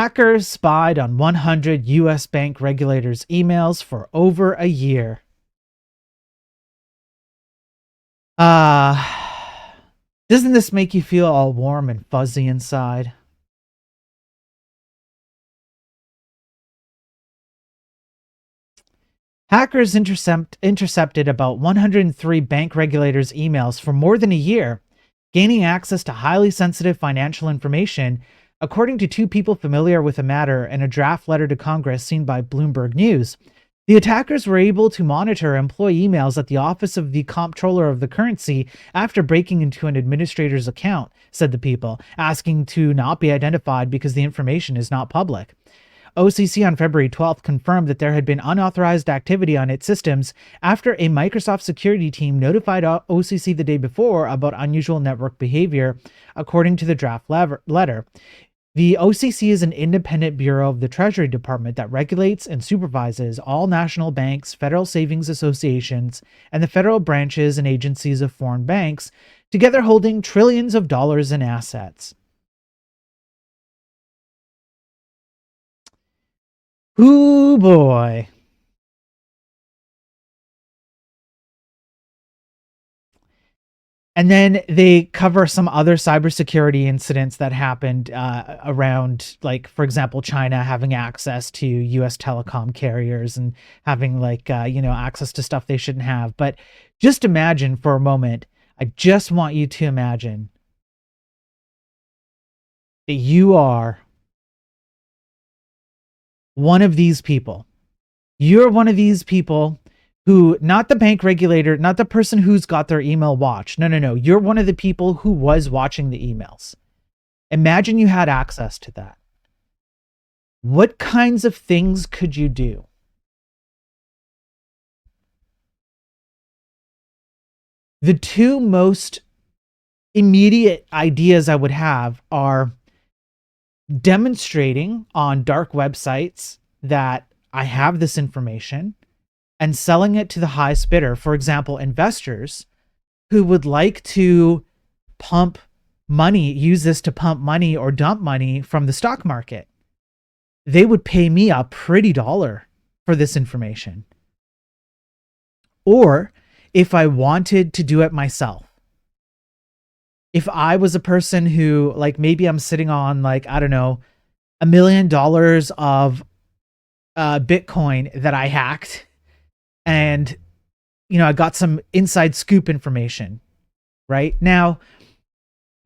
Hackers spied on 100 U.S. bank regulators' emails for over a year. Doesn't this make you feel all warm and fuzzy inside? Hackers intercepted about 103 bank regulators' emails for more than a year, gaining access to highly sensitive financial information, according to two people familiar with the matter in a draft letter to Congress seen by Bloomberg News. The attackers were able to monitor employee emails at the office of the comptroller of the currency after breaking into an administrator's account, said the people, asking to not be identified because the information is not public. OCC on February 12th confirmed that there had been unauthorized activity on its systems after a Microsoft security team notified OCC the day before about unusual network behavior, according to the draft letter. The OCC is an independent bureau of the Treasury Department that regulates and supervises all national banks, federal savings associations, and the federal branches and agencies of foreign banks, together holding trillions of dollars in assets. Ooh, boy. And then they cover some other cybersecurity incidents that happened around, like, for example, China having access to U.S. telecom carriers and having, like, access to stuff they shouldn't have. But just imagine for a moment, I just want you to imagine that you are one of these people. You're one of these people who, not the bank regulator, not the person who's got their email watched. No. You're one of the people who was watching the emails. Imagine you had access to that. What kinds of things could you do? The two most immediate ideas I would have are demonstrating on dark websites that I have this information and selling it to the highest bidder. For example, investors who would like to pump money, use this to pump money or dump money from the stock market. They would pay me a pretty dollar for this information. Or if I wanted to do it myself, if I was a person who, like, maybe I'm sitting on, like, I don't know, $1 million of Bitcoin that I hacked, and, I got some inside scoop information, right? Now,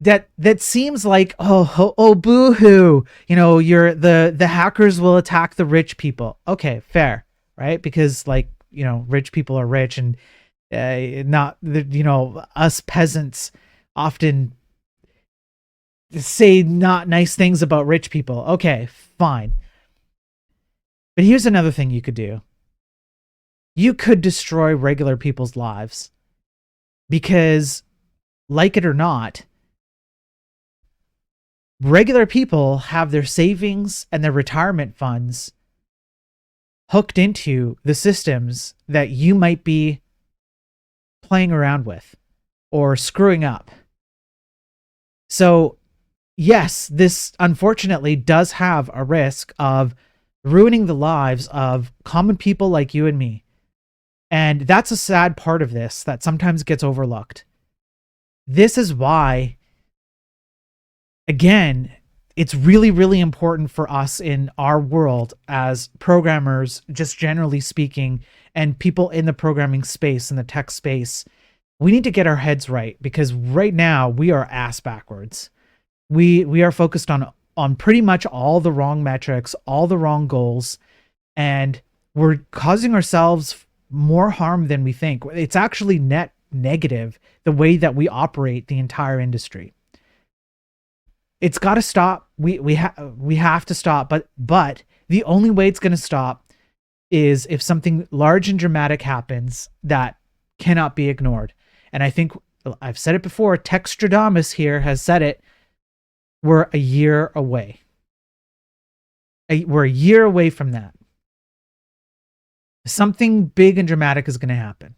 that seems like, oh, boo-hoo, you're the hackers will attack the rich people. Okay, fair, right? Because, like, rich people are rich, and not the, us peasants often say not nice things about rich people. Okay, fine. But here's another thing you could do. You could destroy regular people's lives because, like it or not, regular people have their savings and their retirement funds hooked into the systems that you might be playing around with or screwing up. So, yes, this unfortunately does have a risk of ruining the lives of common people like you and me. And that's a sad part of this that sometimes gets overlooked. This is why, again, it's really, really important for us in our world as programmers, just generally speaking, and people in the programming space, in the tech space. We need to get our heads right, because right now we are ass backwards. We are focused on pretty much all the wrong metrics, all the wrong goals, and we're causing ourselves more harm than we think. It's actually net negative, the way that we operate the entire industry. It's got to stop. We have to stop, but the only way it's going to stop is if something large and dramatic happens that cannot be ignored. And I think I've said it before, Textradamus here has said it. We're a year away. We're a year away from that. Something big and dramatic is going to happen.